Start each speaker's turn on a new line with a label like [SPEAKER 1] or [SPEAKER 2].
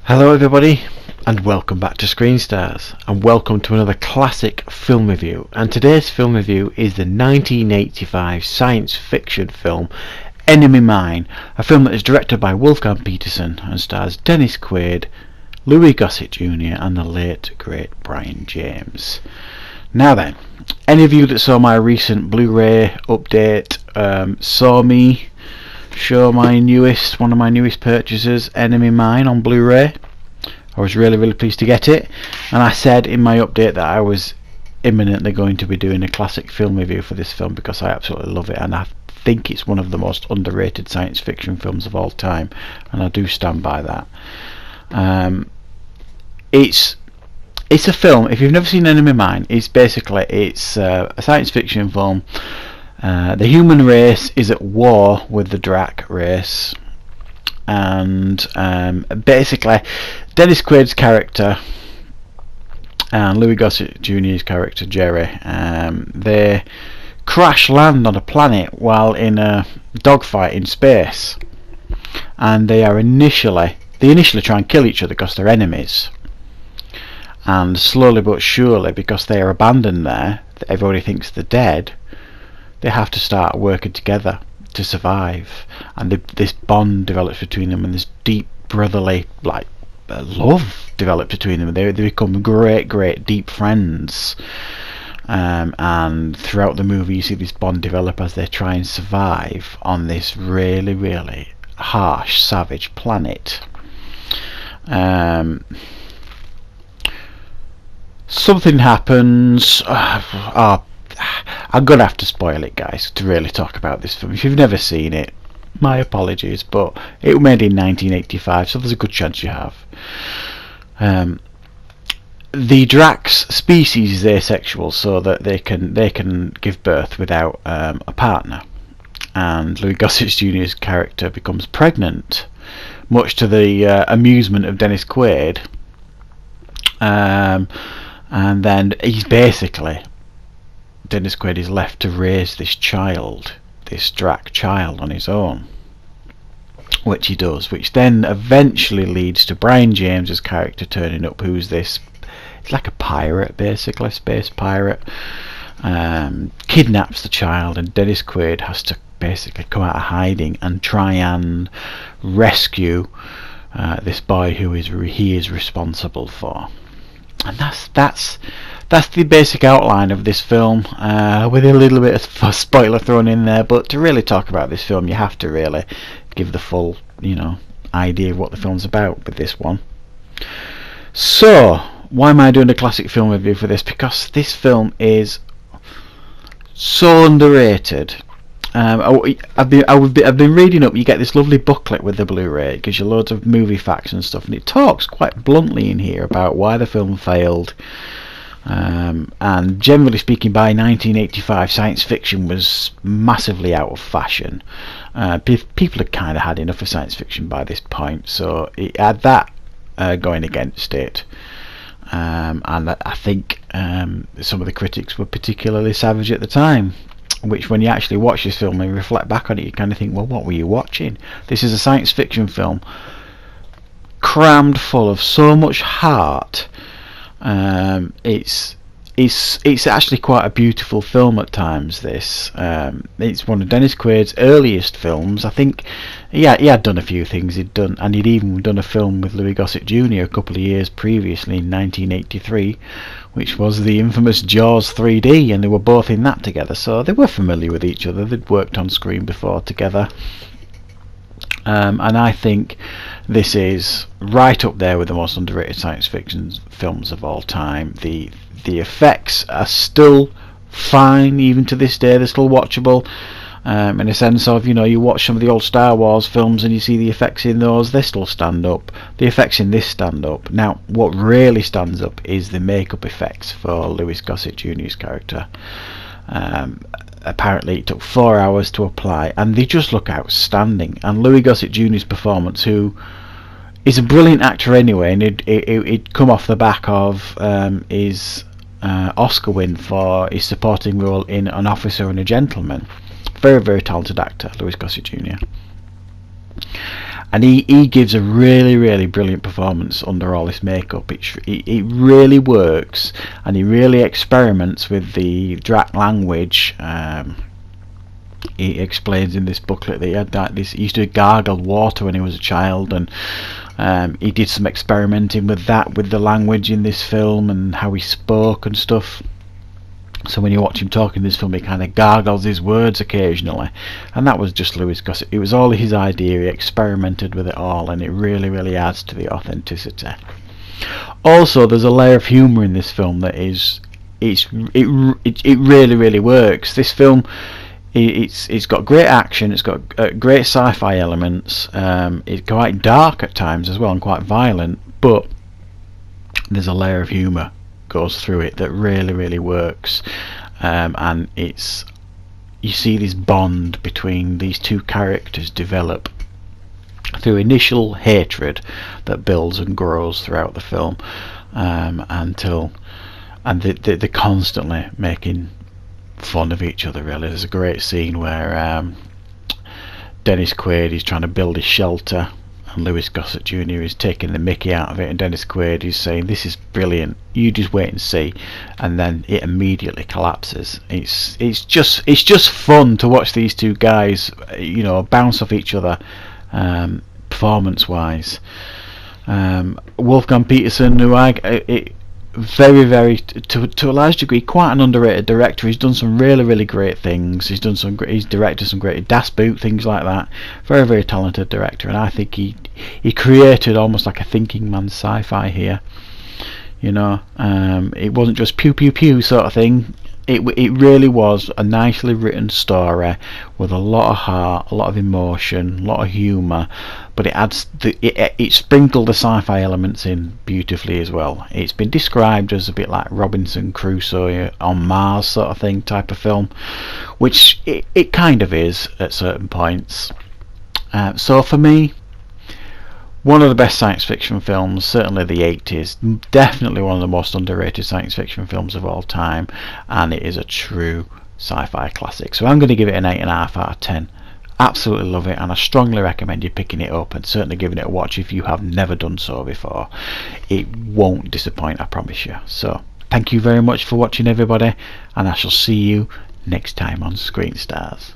[SPEAKER 1] Hello everybody, and welcome back to Screen Stars, and welcome to another classic film review. And today's film review is the 1985 science fiction film Enemy Mine, a film that is directed by Wolfgang Petersen and stars Dennis Quaid, Louis Gossett Jr. and the late great Brian James. Now then, any of you that saw my recent Blu-ray update saw me show one of my newest purchases, Enemy Mine, on Blu-ray. I was really pleased to get it, and I said in my update that I was imminently going to be doing a classic film review for this film because I absolutely love it, and I think it's one of the most underrated science fiction films of all time, and I do stand by that. It's a film. If you've never seen Enemy Mine, it's a science fiction film. The human race is at war with the Drac race, and basically Dennis Quaid's character and Louis Gossett Jr.'s character Jerry, they crash land on a planet while in a dogfight in space, and they initially try and kill each other because they're enemies, and slowly but surely, because they are abandoned there, everybody thinks they're dead, they have to start working together to survive, and this bond develops between them, and this deep brotherly love develops between them. They become great deep friends, and throughout the movie you see this bond develop as they try and survive on this really harsh, savage planet. Something happens. I'm gonna have to spoil it, guys, to really talk about this film. If you've never seen it, my apologies, but it was made in 1985, so there's a good chance you have. The Drax species is asexual, so that they can give birth without a partner, and Louis Gossett Jr.'s character becomes pregnant, much to the amusement of Dennis Quaid, and then Dennis Quaid is left to raise this Drac child, on his own, which he does, which then eventually leads to Brian James's character turning up, who's it's like a pirate, basically, space pirate, kidnaps the child, and Dennis Quaid has to basically come out of hiding and try and rescue this boy who he is responsible for. And that's the basic outline of this film, with a little bit of a spoiler thrown in there. But to really talk about this film, you have to really give the full, idea of what the film's about with this one. So, why am I doing a classic film review for this? Because this film is so underrated. I've been reading up. You get this lovely booklet with the Blu-ray. It gives you loads of movie facts and stuff, and it talks quite bluntly in here about why the film failed. And generally speaking, by 1985, science fiction was massively out of fashion. People had kind of had enough of science fiction by this point, so it had that going against it. And I think some of the critics were particularly savage at the time, which when you actually watch this film and reflect back on it, you kind of think, well, what were you watching? This is a science fiction film crammed full of so much heart. It's actually quite a beautiful film at times. It's one of Dennis Quaid's earliest films. I think he had done a few things. He'd even done a film with Louis Gossett Jr. a couple of years previously in 1983, which was the infamous Jaws 3D, and they were both in that together, so they were familiar with each other. They'd worked on screen before together. And I think this is right up there with the most underrated science fiction films of all time. The effects are still fine, even to this day. They're still watchable, in a sense of, you watch some of the old Star Wars films and you see the effects in those, they still stand up. The effects in this stand up. Now, what really stands up is the makeup effects for Louis Gossett Jr.'s character. Apparently it took 4 hours to apply, and they just look outstanding. And Louis Gossett Jr.'s performance, who is a brilliant actor anyway, and it'd come off the back of his Oscar win for his supporting role in An Officer and a Gentleman. Very talented actor, Louis Gossett Jr. and he gives a really brilliant performance under all this makeup. It really works, and he really experiments with the Drac language. He explains in this booklet that he had he used to gargle water when he was a child, and he did some experimenting with that, with the language in this film and how he spoke and stuff. So when you watch him talk in this film, he kind of gargles his words occasionally, and that was just Lewis Gossett. It was all his idea. He experimented with it all, and it really adds to the authenticity. Also, there's a layer of humour in this film that it really works. This film, it's got great action. It's got great sci-fi elements. It's quite dark at times as well, and quite violent. But there's a layer of humour goes through it that really works, and you see this bond between these two characters develop through initial hatred that builds and grows throughout the film, until they're constantly making fun of each other. Really, there's a great scene where Dennis Quaid is trying to build his shelter, and Lewis Gossett Jr. is taking the mickey out of it, and Dennis Quaid is saying, "This is brilliant, you just wait and see," and then it immediately collapses. It's just fun to watch these two guys, bounce off each other, performance wise. Wolfgang Petersen, who very to a large degree quite an underrated director. He's done some really great things. He's directed some great Das Boot, things like that. Very talented director, and I think he created almost like a thinking man's sci-fi here. It wasn't just pew pew pew sort of thing. It really was a nicely written story with a lot of heart, a lot of emotion, a lot of humour, but it sprinkled the sci-fi elements in beautifully as well. It's been described as a bit like Robinson Crusoe on Mars sort of thing, type of film, which it kind of is at certain points. So for me, one of the best science fiction films, certainly the 80s, definitely one of the most underrated science fiction films of all time, and it is a true sci-fi classic. So I'm going to give it an 8.5 out of 10. Absolutely love it, and I strongly recommend you picking it up and certainly giving it a watch if you have never done so before. It won't disappoint, I promise you. So thank you very much for watching, everybody, and I shall see you next time on Screen Stars.